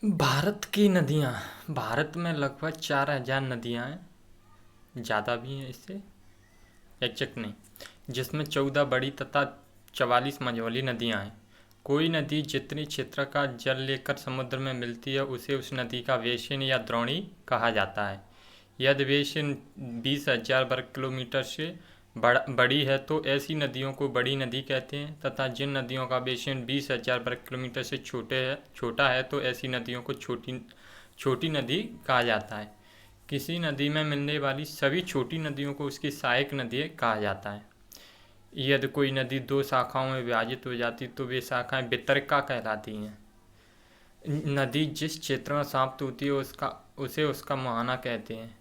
भारत की नदियाँ। भारत में लगभग 4000 नदियाँ हैं, ज़्यादा भी हैं इससे, एग्जैक्ट नहीं, जिसमें 14 बड़ी तथा 44 मझोली नदियाँ हैं। कोई नदी जितनी क्षेत्र का जल लेकर समुद्र में मिलती है उसे उस नदी का बेसिन या द्रोणी कहा जाता है। यदि बेसिन 20,000 वर्ग किलोमीटर से बड़ी है तो ऐसी नदियों को बड़ी नदी कहते हैं, तथा जिन नदियों का बेसिन 20,000 वर्ग किलोमीटर से छोटा है तो ऐसी नदियों को छोटी छोटी नदी कहा जाता है। किसी नदी में मिलने वाली सभी छोटी नदियों को उसकी सहायक नदी कहा जाता है। यदि कोई नदी दो शाखाओं में विभाजित हो जाती तो वे शाखाएं वितरका कहलाती हैं। नदी जिस क्षेत्र में समाप्त होती है उसे उसका मुहाना कहते हैं।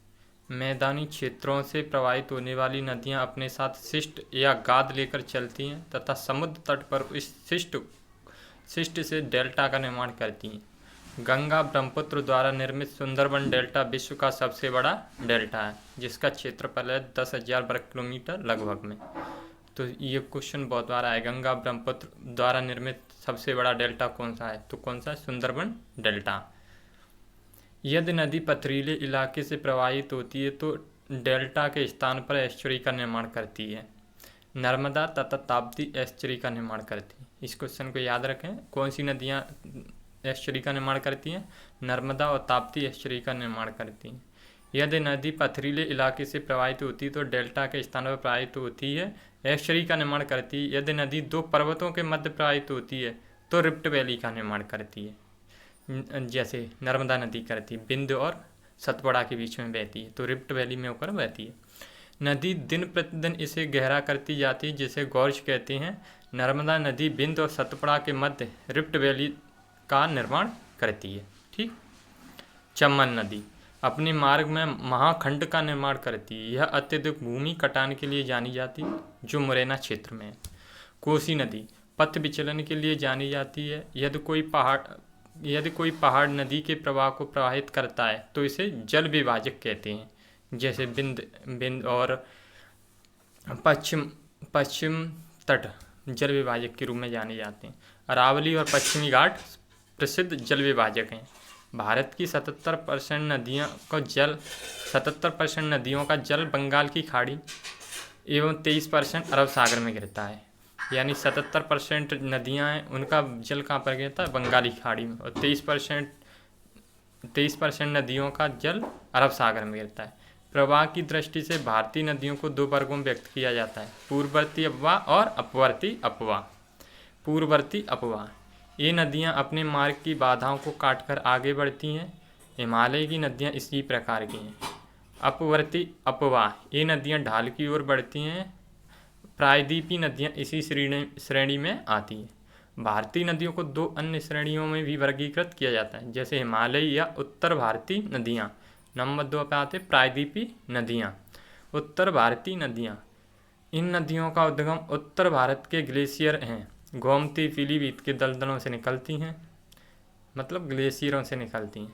मैदानी क्षेत्रों से प्रवाहित होने वाली नदियां अपने साथ शिष्ट या गाद लेकर चलती हैं तथा समुद्र तट पर इस शिष्ट से डेल्टा का निर्माण करती हैं। गंगा ब्रह्मपुत्र द्वारा निर्मित सुंदरबन डेल्टा विश्व का सबसे बड़ा डेल्टा है, जिसका क्षेत्रफल है 10,000 वर्ग किलोमीटर लगभग में। तो ये क्वेश्चन बहुत बार आया, गंगा ब्रह्मपुत्र द्वारा निर्मित सबसे बड़ा डेल्टा कौन सा है, तो कौन सा है, सुंदरबन डेल्टा। यदि नदी पथरीले इलाके से प्रवाहित होती है तो डेल्टा के स्थान पर एस्चुरी का निर्माण करती है। नर्मदा तथा ताप्ती एस्चुरी का निर्माण करती है। इस क्वेश्चन को याद रखें, कौन सी नदियाँ एस्चुरी का निर्माण करती हैं, नर्मदा और ताप्ती एस्चुरी का निर्माण करती हैं। यदि नदी पथरीले इलाके से प्रवाहित होती है तो डेल्टा के स्थान पर प्रवाहित होती है, एस्चुरी का निर्माण करती है। यदि नदी दो पर्वतों के मध्य प्रवाहित होती है तो रिफ्ट वैली का निर्माण करती है, जैसे नर्मदा नदी करती है, बिंद और सतपुड़ा के बीच में बहती है तो रिफ्ट वैली में होकर बहती है। नदी दिन प्रतिदिन इसे गहरा करती जाती है जिसे गॉर्ज कहते हैं। नर्मदा नदी बिंद और सतपुड़ा के मध्य रिफ्ट वैली का निर्माण करती है। ठीक। चम्बल नदी अपने मार्ग में महाखंड का निर्माण करती है। यह अत्यधिक भूमि कटान के लिए जानी जाती है जो मुरैना क्षेत्र में है। कोसी नदी पथ विचलन के लिए जानी जाती है। यदि कोई पहाड़ नदी के प्रवाह को प्रवाहित करता है तो इसे जल विभाजक कहते हैं, जैसे बिंद और पश्चिम तट जल विभाजक के रूप में जाने जाते हैं। अरावली और पश्चिमी घाट प्रसिद्ध जल विभाजक हैं। भारत की 77% नदियों का जल बंगाल की खाड़ी एवं 23% अरब सागर में गिरता है। यानी 77% नदियाँ हैं, उनका जल कहाँ पर गिरता है, बंगाली खाड़ी में, और 23% नदियों का जल अरब सागर में गिरता है। प्रवाह की दृष्टि से भारतीय नदियों को दो वर्गों में व्यक्त किया जाता है, पूर्ववर्ती अपवाह और अपवर्ती अपवाह। पूर्ववर्ती अपवाह, ये नदियाँ अपने मार्ग की बाधाओं को काटकर आगे बढ़ती हैं। हिमालय की नदियाँ इसी प्रकार की हैं। अपवर्ती अपवाह, ये नदियाँ ढाल की ओर बढ़ती हैं। प्रायद्वीपीय नदियाँ इसी श्रेणी में आती हैं। भारतीय नदियों को दो अन्य श्रेणियों में भी वर्गीकृत किया जाता है, जैसे हिमालयी या उत्तर भारतीय नदियाँ। नंबर 2 पे आते प्रायद्वीपीय नदियाँ। उत्तर भारतीय नदियाँ, इन नदियों का उद्गम उत्तर भारत के ग्लेशियर हैं। गोमती पीलीभीत के दलदलों से निकलती हैं, मतलब ग्लेशियरों से निकलती हैं।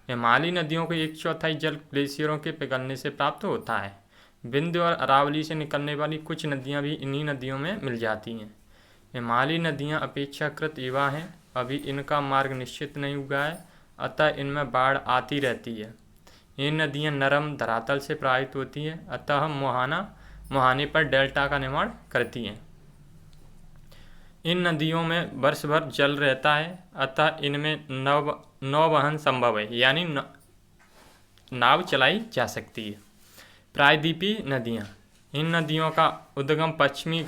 हिमालयी नदियों को 1/4 जल ग्लेशियरों के पिघलने से प्राप्त होता है। विंध्य और अरावली से निकलने वाली कुछ नदियाँ भी इन्हीं नदियों में मिल जाती हैं। हिमालयी नदियाँ अपेक्षाकृत युवा हैं, अभी इनका मार्ग निश्चित नहीं हुआ है, अतः इनमें बाढ़ आती रहती है। ये नदियाँ नरम धरातल से प्रवाहित होती हैं, अतः मुहाने पर डेल्टा का निर्माण करती हैं। इन नदियों में वर्ष भर जल रहता है, अतः इनमें नौवहन संभव है, यानी नाव चलाई जा सकती है। प्रायद्वीपीय नदियाँ, इन नदियों का उद्गम पश्चिमी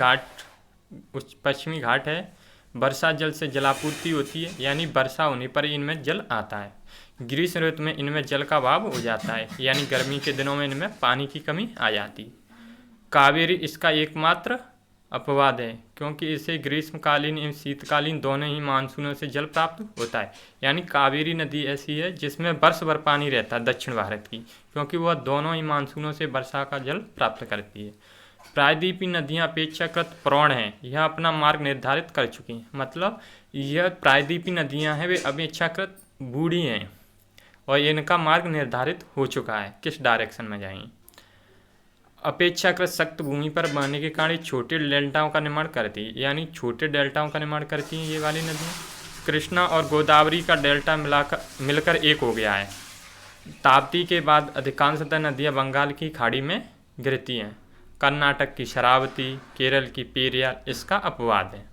घाट है। वर्षा जल से जलापूर्ति होती है, यानी वर्षा होने पर इनमें जल आता है। ग्रीष्म ऋतु में इनमें जल का अभाव हो जाता है, यानी गर्मी के दिनों में इनमें पानी की कमी आ जाती है। कावेरी इसका एकमात्र अपवाद है, क्योंकि इसे ग्रीष्मकालीन एवं शीतकालीन दोनों ही मानसूनों से जल प्राप्त होता है। यानी कावेरी नदी ऐसी है जिसमें वर्ष भर पानी रहता है दक्षिण भारत की, क्योंकि वह दोनों ही मानसूनों से वर्षा का जल प्राप्त करती है। प्रायद्वीपीय नदियाँ अपेक्षाकृत प्रौढ़ हैं, यह अपना मार्ग निर्धारित कर चुकी हैं। मतलब यह प्रायद्वीपीय नदियाँ हैं वे अपेक्षाकृत बूढ़ी हैं और इनका मार्ग निर्धारित हो चुका है किस डायरेक्शन में जाएंगी। अपेक्षाकृत सख्त भूमि पर बहने के कारण छोटे डेल्टाओं का निर्माण करती है, यानी छोटे डेल्टाओं का निर्माण करती हैं ये वाली नदियाँ। कृष्णा और गोदावरी का डेल्टा मिलकर एक हो गया है। ताप्ती के बाद अधिकांशतः नदियाँ बंगाल की खाड़ी में गिरती हैं। कर्नाटक की शरावती, केरल की पेरियार इसका अपवाद है।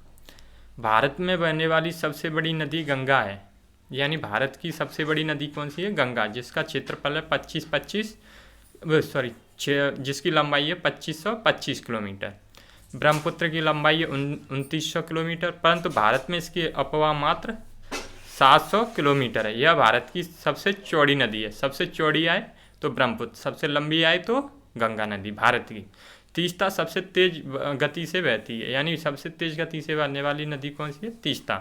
भारत में बहने वाली सबसे बड़ी नदी गंगा है। यानी भारत की सबसे बड़ी नदी कौन सी है? गंगा, जिसका क्षेत्रफल है जिसकी लंबाई है 2525 किलोमीटर। ब्रह्मपुत्र की लंबाई है 2900 किलोमीटर, परंतु भारत में इसकी अपवाह मात्र 700 किलोमीटर है। यह भारत की सबसे चौड़ी नदी है। सबसे चौड़ी आए तो ब्रह्मपुत्र, सबसे लंबी आए तो गंगा नदी भारत की। तीस्ता सबसे तेज गति से बहती है। यानी सबसे तेज गति से बहने वाली नदी कौन सी है? तीस्ता।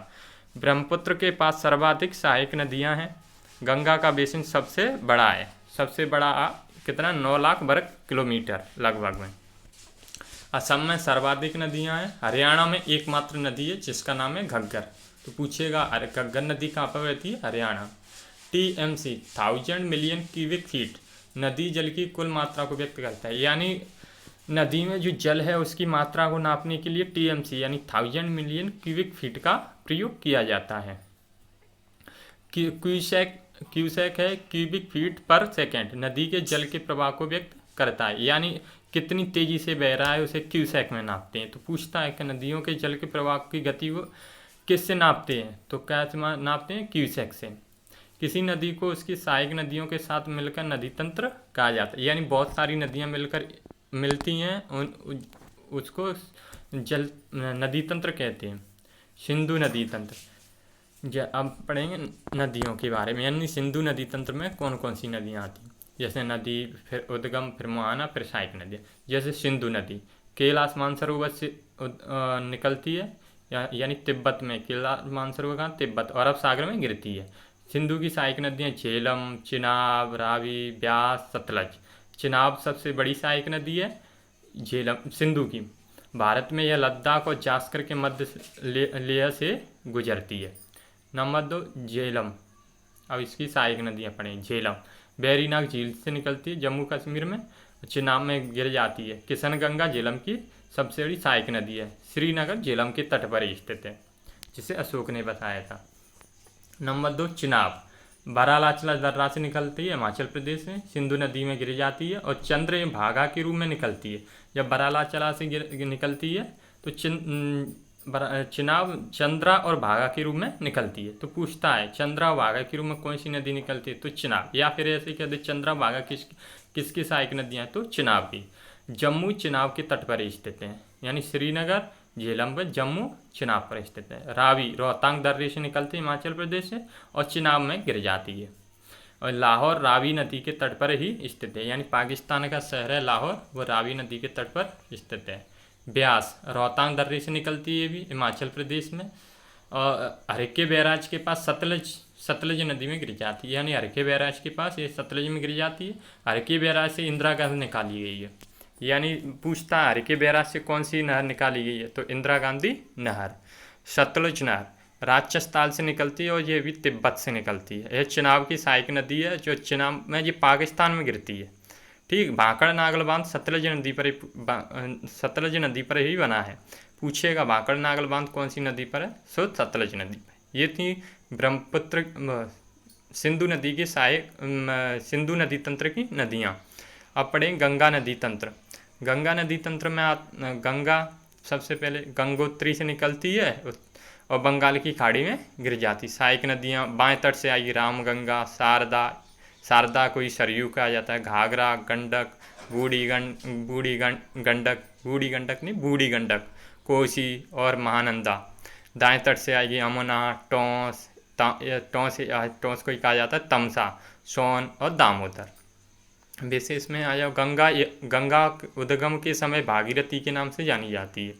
ब्रह्मपुत्र के पास सर्वाधिक सहायक नदियां हैं। गंगा का बेसिन सबसे बड़ा है। सबसे बड़ा कितना? 9 लाख वर्ग किलोमीटर लगभग में। असम में सर्वाधिक नदियां हैं। हरियाणा में एकमात्र नदी है जिसका नाम है घग्गर। तो पूछेगा अरे घग्गर नदी कहाँ पर बहती है? Haryana. TMC 1000 million cubic feet नदी जल की कुल मात्रा को व्यक्त करता है। यानी नदी में जो जल है उसकी मात्रा को नापने के लिए TMC यानी 1000 मिलियन क्यूबिक फीट का प्रयोग किया जाता है। क्यूसेक है क्यूबिक फीट पर सेकेंड। नदी के जल के प्रवाह को व्यक्त करता है। यानी कितनी तेजी से बह रहा है उसे क्यूसेक में नापते हैं। तो पूछता है कि नदियों के जल के प्रवाह की गति को किससे नापते हैं? तो क्या नापते हैं? क्यूसेक से। किसी नदी को उसकी सहायक नदियों के साथ मिलकर नदी तंत्र कहा जाता है। यानी बहुत सारी नदियाँ मिलकर मिलती हैं, उसको जल नदी तंत्र कहते हैं। सिंधु नदी तंत्र। अब पढ़ेंगे नदियों के बारे में। यानी सिंधु नदी तंत्र में कौन कौन सी नदियाँ आती हैं? जैसे नदी, फिर उद्गम, फिर मुहाना, फिर सहायक नदियाँ। जैसे सिंधु नदी कैलाश मानसरोवर से निकलती है। यानी तिब्बत में कैलाश मानसरोवर कहाँ? तिब्बत, और अरब सागर में गिरती है। सिंधु की सहायक नदियाँ झेलम, चिनाब, रावी, ब्यास, सतलज। चिनाब सबसे बड़ी सहायक नदी है झेलम सिंधु की। भारत में यह लद्दाख और जास्कर के मध्य लेह से गुजरती है। नंबर 2 झेलम। अब इसकी सहायक नदियाँ पढ़ें। झेलम बैरीनाग झील से निकलती है जम्मू कश्मीर में, चिनाब में गिर जाती है। किशनगंगा झेलम की सबसे बड़ी सहायक नदी है। श्रीनगर झेलम के तट पर ही स्थित है, जिसे अशोक ने बताया था। नंबर 2 चिनाब बारालाचला दर्रा से निकलती है हिमाचल प्रदेश में, सिंधु नदी में गिर जाती है और चंद्र भागा के रूप में निकलती है। जब बारालाचला से निकलती है तो चिनाब चंद्रा और भागा के रूप में निकलती है। तो पूछता है चंद्रा और भागा के रूप में कौन सी नदी निकलती है? तो चिनाब। या फिर ऐसे कहते चंद्रा भागा किसकी सहायक नदियाँ? तो चिनाब की। जम्मू चिनाब के तट पर स्थित है। यानी श्रीनगर झेलम पर, जम्मू चिनाब पर स्थित है। रावी रोहतांग दर्रे से निकलती है हिमाचल प्रदेश से और चिनाब में गिर जाती है। और लाहौर रावी नदी के तट पर ही स्थित है। यानी पाकिस्तान का शहर है लाहौर, वो रावी नदी के तट पर स्थित है। ब्यास रोहतांग दर्रे से निकलती है भी हिमाचल प्रदेश में और हरके बैराज के पास सतलज नदी में गिर जाती है। यानी हरके बैराज के पास ये सतलज में गिर जाती है। हरके बैराज से इंदिरा गांधी निकाली गई है। यानी पूछता है हरके बैराज से कौन सी नहर निकाली गई है? तो इंदिरा गांधी नहर। सतलुज नहर राजस्थान से निकलती है और ये भी तिब्बत से निकलती है। यह चिनाब की सहायक नदी है जो चिनाब में ये पाकिस्तान में गिरती है। ठीक, भाखड़ नागल बांध सतलज नदी पर ही बना है। पूछेगा भाखड़ नागल बांध कौन सी नदी पर है? सो सतलज नदी पर। ये थी ब्रह्मपुत्र सिंधु नदी की सिंधु नदी तंत्र की नदियाँ। अब पढ़ें गंगा नदी तंत्र। गंगा नदी तंत्र में गंगा सबसे पहले गंगोत्री से निकलती है और बंगाल की खाड़ी में गिर जाती। सहायक नदियाँ बाएं तट से आएगी रामगंगा, शारदा को ही सरयू कहा जाता है, घाघरा, गंडक, बूढ़ी गंडक, कोसी और महानंदा। दाएं तट से आएगी यमुना, टोंस को ही कहा जाता है तमसा, सोन और दामोदर। वैसे इसमें आ जाओ गंगा उद्गम के समय भागीरथी के नाम से जानी जाती है।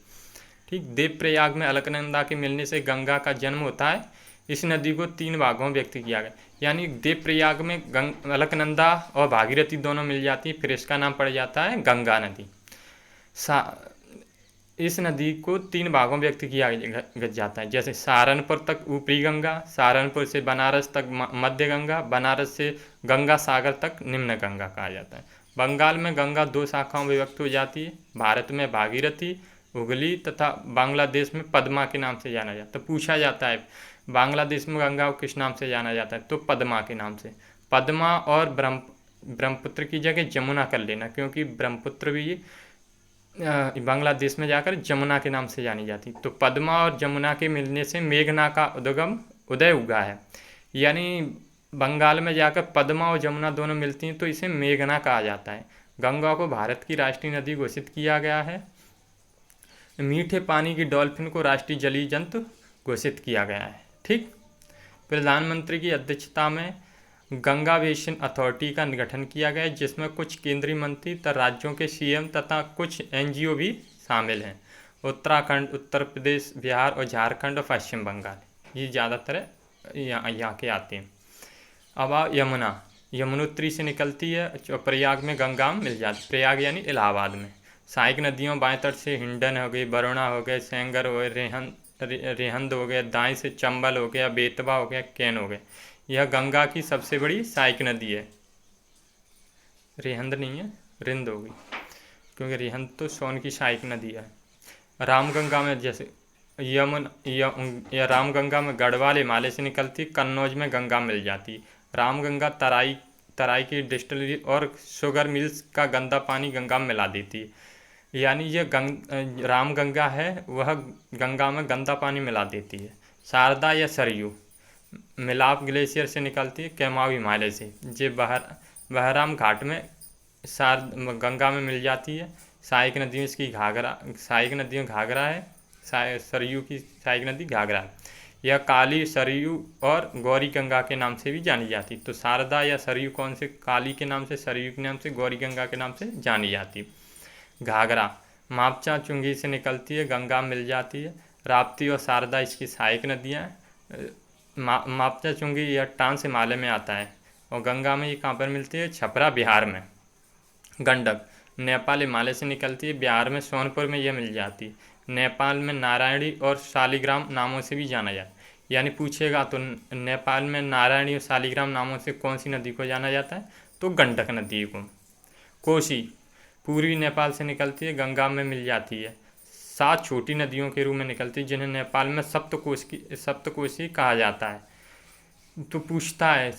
ठीक, देवप्रयाग में अलकनंदा के मिलने से गंगा का जन्म होता है। इस नदी को 3 भागों में व्यक्त किया गया। यानी देवप्रयाग में अलकनंदा और भागीरथी दोनों मिल जाती है, फिर इसका नाम पड़ जाता है गंगा नदी। इस नदी को 3 भागों में व्यक्त किया जाता है। जैसे सहारनपुर तक ऊपरी गंगा, सहारनपुर से बनारस तक मध्य गंगा, बनारस से गंगा सागर तक निम्न गंगा कहा जाता है। बंगाल में गंगा 2 शाखाओं में व्यक्त हो जाती है। भारत में भागीरथी, हुगली तथा बांग्लादेश में पद्मा के नाम से जाना जाता है। पूछा जाता है बांग्लादेश में गंगा को किस नाम से जाना जाता है? तो पद्मा के नाम से। पद्मा और ब्रह्मपुत्र की जगह जमुना कर लेना, क्योंकि ब्रह्मपुत्र भी बांग्लादेश में जाकर जमुना के नाम से जानी जाती। तो पद्मा और जमुना के मिलने से मेघना का उदय हुआ है। यानी बंगाल में जाकर पद्मा और जमुना दोनों मिलती हैं तो इसे मेघना कहा जाता है। गंगा को भारत की राष्ट्रीय नदी घोषित किया गया है। मीठे पानी की डॉल्फिन को राष्ट्रीय जलीय जंतु घोषित किया गया है। ठीक। प्रधानमंत्री की अध्यक्षता में गंगा बेसिन अथॉरिटी का गठन किया गया है, जिसमें कुछ केंद्रीय मंत्री तथा राज्यों के सीएम तथा कुछ एनजीओ भी शामिल हैं। उत्तराखंड, उत्तर प्रदेश, बिहार और झारखंड और पश्चिम बंगाल, ये ज़्यादातर यहाँ के आते हैं। अब यमुना, यमुनोत्री से निकलती है और प्रयाग में गंगा में मिल जाती है। प्रयाग यानी इलाहाबाद में। सहायक नदियों बाएं तट से हिंडन हो गई, वरुणा हो गए, सेंगर हो गए, रेहंद हो गया, दाएं से चंबल हो गया, बेतवा हो गया, कैन हो गया। यह गंगा की सबसे बड़ी सहायक नदी है। रेहंद नहीं है, रिंद होगी, क्योंकि रेहंद तो सोन की सहायक नदी है। रामगंगा में जैसे रामगंगा में गढ़वाल हिमालय से निकलती, कन्नौज में गंगा मिल जाती। रामगंगा तराई की डिस्टिलरी और शुगर मिल्स का गंदा पानी गंगा में मिला देती है। यानी ये रामगंगा है, वह गंगा में गंदा पानी मिला देती है। शारदा या सरयू मिलाप ग्लेशियर से निकलती है, कैमाऊ हिमालय से। ये बहराम घाट में गंगा में मिल जाती है। सहायक नदियों इसकी सहायक नदियों घाघरा है, सरयू की सहायक नदी घाघरा है। यह काली, सरयू और गौरी गंगा के नाम से भी जानी जाती। तो शारदा या सरयू कौन से? काली के नाम से, सरयू के नाम से, गौरी गंगा के नाम से जानी जाती। घाघरा मापचा चुंगी से निकलती है, गंगा में मिल जाती है। राप्ती और शारदा इसकी सहायक नदियाँ हैं। मापचा चुंगी यह टांस हिमालय में आता है और गंगा में ये कहाँ पर मिलती है? छपरा, बिहार में। गंडक नेपाल हिमालय से निकलती है, बिहार में सोनपुर में यह मिल जाती है। नेपाल में नारायणी और शालिग्राम नामों से भी जाना जाता है। यानी पूछेगा तो नेपाल में नारायणी और शालिग्राम नामों से कौन सी नदी को जाना जाता है? तो गंडक नदी को। कोसी पूर्वी नेपाल से निकलती है, गंगा में मिल जाती है। 7 छोटी नदियों के रूप में निकलती है, जिन्हें नेपाल में सप्तकोशी कहा जाता है। तो पूछता है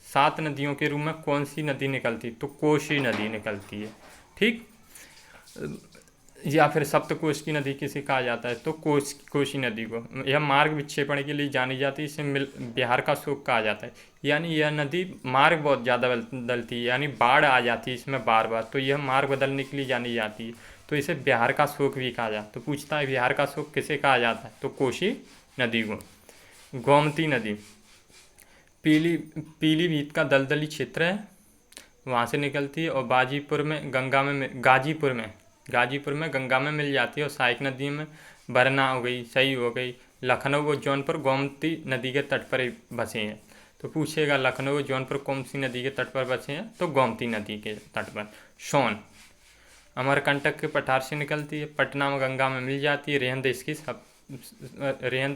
7 नदियों के रूप में कौन सी नदी निकलती? तो कोसी नदी निकलती है। ठीक। या फिर सप्तकोश की नदी किसे कहा जाता है? तो कोसी नदी को। यह मार्ग विक्षेपण के लिए जानी जाती है, इसे बिहार का शोक कहा जाता है। यानी यह नदी मार्ग बहुत ज़्यादा बदलती है, यानी बाढ़ आ जाती है इसमें बार बार, तो यह मार्ग बदलने के लिए जानी जाती है, तो इसे बिहार का शोक भी कहा जाता है। तो पूछता है बिहार का शोक किसे कहा जाता है? तो कोसी नदी को। गोमती नदी पीलीभीत का दलदली क्षेत्र है, वहाँ से निकलती है और गाजीपुर में गंगा में मिल जाती है। और सहायक नदी में बरना हो गई, सही हो गई। लखनऊ और जौनपुर गोमती नदी के तट पर बसे हैं। तो पूछेगा लखनऊ और जौनपुर कौन सी नदी के तट पर बसे हैं? तो गोमती नदी के तट पर। सोन अमरकंटक के पठार से निकलती है, पटना में गंगा में मिल जाती है। रेहंद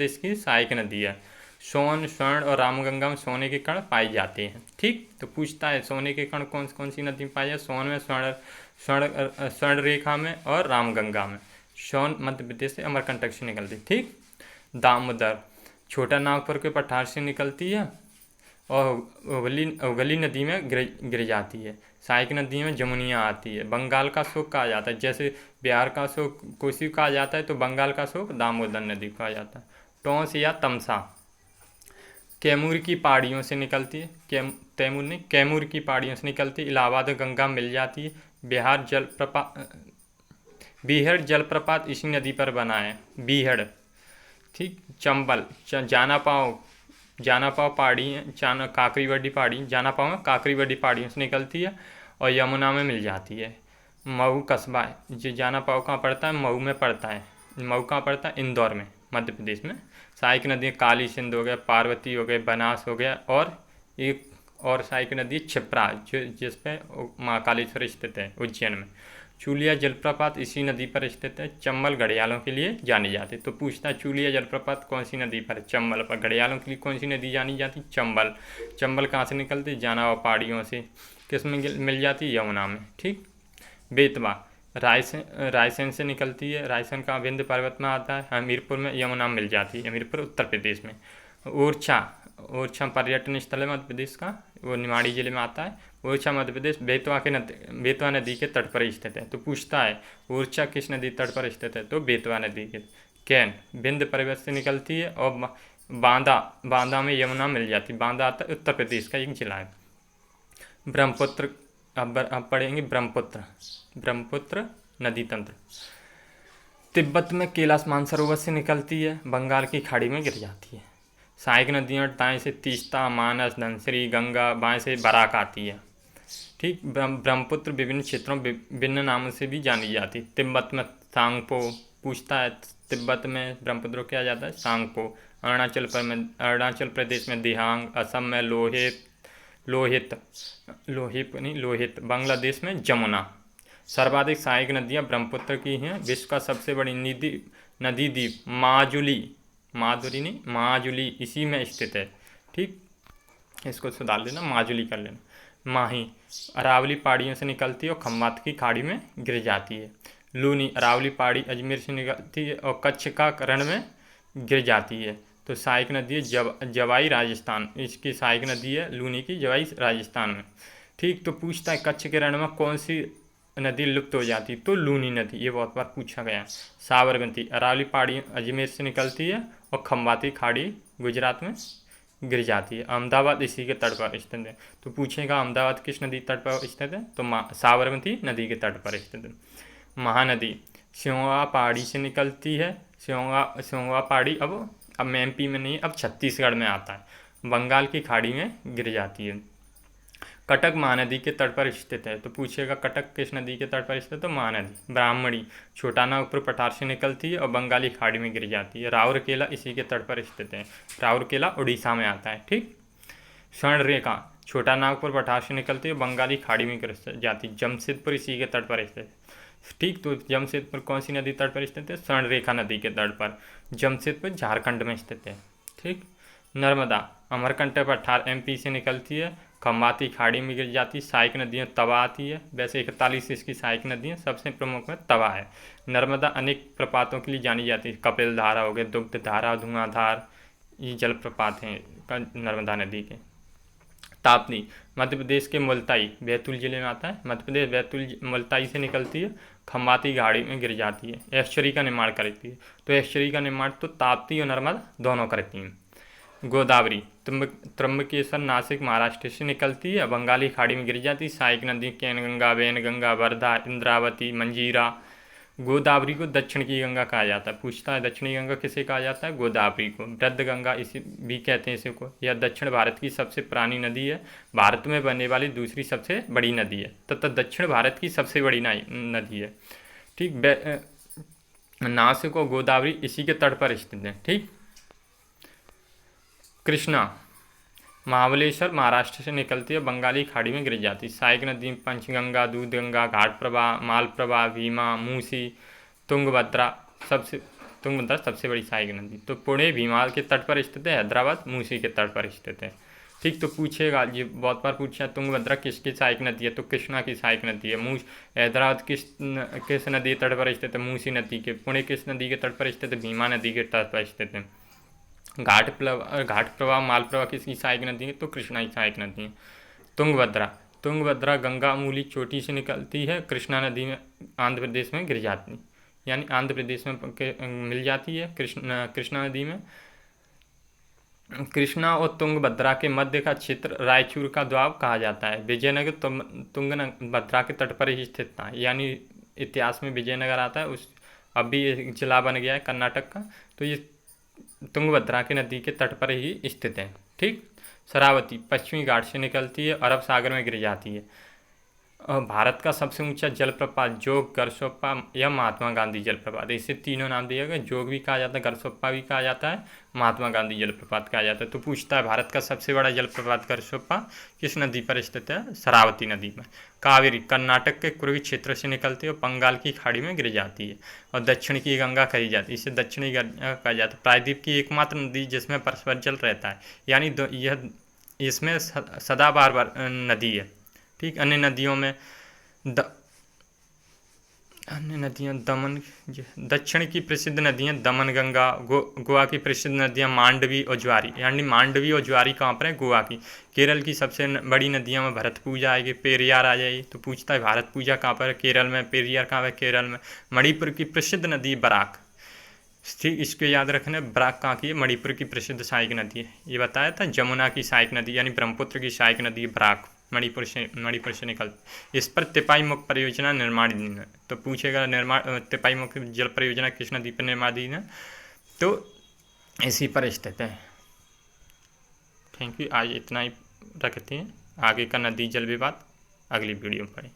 इसकी सहायक नदी है। सोन, स्वर्ण और रामगंगा में सोने के कण पाए जाते हैं। ठीक। तो पूछता है सोने के कण कौन सी नदी में पाए जाते? सोन में स्वर्ण रेखा में और रामगंगा में। सोन मध्य प्रदेश से अमरकंटक से निकलती। ठीक। दामोदर छोटा नागपुर के पठार से निकलती है और उगली नदी में गिर जाती है। सहायक नदी में जमुनिया आती है। बंगाल का शोक कहा जाता है, जैसे बिहार का शोक कोसी कहा जाता है, तो बंगाल का शोक दामोदर नदी कहा जाता है। टोंस या तमसा कैमूर की पहाड़ियों से निकलती है, कैमूर की पहाड़ियों से निकलती है। इलाहाबाद गंगा मिल जाती है। बीहड़ जलप्रपात इसी नदी पर बना है, बीहड़। ठीक। चंबल जानापाव पहाड़ी काकरीवडी पहाड़ी, जानापाव में काकरीवडी पहाड़ियों से निकलती है और यमुना में मिल जाती है। मऊ कस्बा जो जानापाव कहाँ पड़ता है? मऊ में पड़ता है। मऊ कहाँ पड़ता है? इंदौर में, मध्य प्रदेश में। सहायक नदी काली सिंध हो गया, पार्वती हो गए, बनास हो गया और एक और सहायक नदी क्षिप्रा जिस पे माँ कालेश्वर स्थित है, उज्जैन में। चूलिया जलप्रपात इसी नदी पर स्थित है। चंबल घड़ियालों के लिए जानी जाती है। तो पूछता है चूलिया जलप्रपात कौन सी नदी पर? चंबल पर। घड़ियालों के लिए कौन सी नदी जानी जाती? चंबल। चंबल कहाँ से निकलती? जानावा पहाड़ियों से। किस में मिल जाती? यमुना में। ठीक। बेतवा रायसेन से निकलती है। रायसेन का विंध्य पर्वत में आता है। हमीरपुर में यमुना मिल जाती है, हमीरपुर उत्तर प्रदेश में। ओरछा, ओरछा पर्यटन स्थल है मध्य प्रदेश का, वो निमाड़ी जिले में आता है। ओरछा मध्य प्रदेश बेतवा नदी के तट पर स्थित है। तो पूछता है ओरछा किस नदी तट पर स्थित है, तो बेतवा नदी के। कैन, विंध्य पर्वत से निकलती है और बांदा में यमुना मिल जाती है। बांदा आता है उत्तर प्रदेश का एक जिला है। ब्रह्मपुत्र, अब पढ़ेंगे ब्रह्मपुत्र नदी तंत्र। तिब्बत में कैलाश मानसरोवर से निकलती है, बंगाल की खाड़ी में गिर जाती है। सहायक नदियाँ दाएं से तीस्ता, मानस, धनसिरी, गंगा, बाएं से बराक आती है। ठीक, ब्रह्मपुत्र विभिन्न क्षेत्रों विभिन्न नामों से भी जानी जाती है। तिब्बत में सांगपो, पूछता है तिब्बत में ब्रह्मपुत्र क्या जाता है, सांगपो। अरुणाचल प्रदेश में दिहांग, असम में लोहित, बांग्लादेश में जमुना। सर्वाधिक सहायक नदियाँ ब्रह्मपुत्र की हैं। विश्व का सबसे बड़ी नदी द्वीप माजुली इसी में स्थित है। ठीक, इसको सुधार लेना, माजुली कर लेना। माही, अरावली पहाड़ियों से निकलती है और खम्बात की खाड़ी में गिर जाती है। लूनी, अरावली पहाड़ी अजमेर से निकलती है और कच्छ का रण में गिर जाती है। तो सहायक नदी है जवाई राजस्थान, इसकी सहायक नदी है लूनी की, जवाई राजस्थान में। ठीक, तो पूछता है कच्छ के रण में कौन सी नदी लुप्त हो जाती, तो लूनी नदी, ये बहुत बार पूछा गया। साबरमती, अरावली पहाड़ी अजमेर से निकलती है और खम्बाती खाड़ी गुजरात में गिर जाती है। अहमदाबाद इसी के तट पर स्थित है। तो पूछेगा अहमदाबाद किस नदी तट पर स्थित है, तो साबरमती नदी के तट पर स्थित है। महानदी, सिहोंगा पहाड़ी से निकलती है। सिहोंगा पहाड़ी अब एमपी में नहीं, अब छत्तीसगढ़ में आता है। बंगाल की खाड़ी में गिर जाती है। कटक महानदी के तट पर स्थित है। तो पूछेगा कटक किस नदी के तट पर स्थित है, तो महानदी। ब्राह्मणी, छोटा नागपुर पठार से निकलती है और बंगाली खाड़ी में गिर जाती है। राउरकेला इसी के तट पर स्थित है। राउरकेला उड़ीसा में आता है। ठीक, स्वर्ण रेखा, छोटा नागपुर पठार से निकलती है, बंगाली खाड़ी में गिर जाती है। जमशेदपुर इसी के तट पर स्थित है। ठीक, तो जमशेदपुर कौन सी नदी तट पर स्थित है, स्वर्ण रेखा नदी के तट पर। जमशेदपुर झारखंड में स्थित है। ठीक, नर्मदा, अमरकंटक पठार एमपी से निकलती है, खम्बाती खाड़ी में गिर जाती है। सहायक नदियाँ तवा आती है। वैसे 41 इसकी सहायक नदियाँ, सबसे प्रमुख में तवा है। नर्मदा अनेक प्रपातों के लिए जानी जाती है। कपिल धारा हो गए, दुग्ध धारा, धुआंधार, ये जलप्रपात हैं नर्मदा नदी के। ताप्ती, मध्य प्रदेश के मुल्ताई बैतूल जिले में आता है। मध्य प्रदेश बैतूल मुल्ताई से निकलती है, खम्बाती घाड़ी में गिर जाती है। एस्चुरी का निर्माण करती है। तो एस्चुरी का निर्माण तो ताप्ती और नर्मदा दोनों करती हैं। गोदावरी, त्र्यंबकेश्वर नासिक महाराष्ट्र से निकलती है, बंगाली खाड़ी में गिर जाती है। सहायक नदी कैनगंगा, वैनगंगा, वर्धा, इंद्रावती, मंजीरा। गोदावरी को दक्षिण की गंगा कहा जाता है। पूछता है दक्षिणी गंगा किसे कहा जाता है, गोदावरी को। वृद्ध गंगा इसी भी कहते हैं इसी को। यह दक्षिण भारत की सबसे पुरानी नदी है, भारत में बहने वाली दूसरी सबसे बड़ी नदी है तथा दक्षिण भारत की सबसे बड़ी नदी है। ठीक, नासिक और गोदावरी इसी के तट पर स्थित है। ठीक, कृष्णा, महाबलेश्वर महाराष्ट्र से निकलती है, बंगाली खाड़ी में गिर जाती है। सहायक नदी पंचगंगा, दूधगंगा, घाट प्रवाह, मालप्रवाह, भीमा, मूसी, तुंगभद्रा सबसे बड़ी सहायक नदी। तो पुणे भीमाल के तट पर स्थित है, हैदराबाद मूसी के तट पर स्थित है। ठीक, तो पूछेगा, ये बहुत बार पूछा है, तुंगभद्रा किसकी सहायक नदी है, तो कृष्णा की सहायक नदी है। हैदराबाद किस नदी तट पर स्थित है, मूसी नदी के। पुणे किस नदी के तट पर स्थित है, भीमा नदी के तट पर स्थित है। घाट प्रवाह, माल प्रवाह किसकी सहायक नदी है, तो कृष्णा की सहायक नदी है। तुंगभद्रा गंगा मूली चोटी से निकलती है, कृष्णा नदी में आंध्र प्रदेश में गिर जाती है, यानी आंध्र प्रदेश में मिल जाती है कृष्णा नदी में। कृष्णा और तुंगभद्रा के मध्य का क्षेत्र रायचूर का द्वाब कहा जाता है। विजयनगर तुंगभद्रा के तट पर ही स्थित था, यानी इतिहास में विजयनगर आता है, उस अब भी एक जिला बन गया है कर्नाटक का। तो ये तुंगभद्रा के नदी के तट पर ही स्थित है। ठीक, शरावती पश्चिमी घाट से निकलती है, अरब सागर में गिर जाती है। भारत का सबसे ऊंचा जलप्रपात जोग, गरसोप्पा या महात्मा गांधी जलप्रपात, इसे तीनों नाम दिया गया। जोग भी कहा जाता है, गरसोप्पा भी कहा जाता है, महात्मा गांधी जलप्रपात कहा जाता है। तो पूछता है भारत का सबसे बड़ा जलप्रपात गरसोप्पा किस नदी पर स्थित है, शरावती नदी पर। कावेरी कर्नाटक के पूर्वी क्षेत्र से निकलती है और बंगाल की खाड़ी में गिर जाती है और दक्षिण की गंगा कही जाती है, इसे दक्षिणी गंगा कहा जाता है। प्रायद्वीप की एकमात्र नदी जिसमें परस्पर जल रहता है, यानी यह इसमें सदाबहार नदी है। ठीक, अन्य नदियों में अन्य नदियाँ दक्षिण की प्रसिद्ध नदियाँ दमन, गंगा, गोवा की प्रसिद्ध नदियाँ मांडवी और ज्वारी। यानी मांडवी और ज्वारी कहाँ पर है? गोवा की। केरल की सबसे बड़ी नदियों में भरतपूजा आएगी, पेरियार आ जाएगी। तो पूछता है भरतपूजा कहाँ पर है? केरल में। पेरियार कहाँ है? केरल में। मणिपुर की प्रसिद्ध नदी बराक, ठीक, इसको याद रखना। बराक कहाँ की है? मणिपुर की प्रसिद्ध सहायक नदी है। ये बताया था। जमुना की सहायक नदी यानी ब्रह्मपुत्र की सहायक नदी बराक, मणिपुर से निकल। इस पर तिपाई मुख परियोजना निर्माणाधीन है। तो पूछेगा तिपाई मुख जल परियोजना किस नदी पर निर्माणाधीन है? तो इसी पर स्थित है। Thank you. आज इतना ही रखते हैं। आगे का नदी जल विवाद अगली वीडियो में पढ़ें।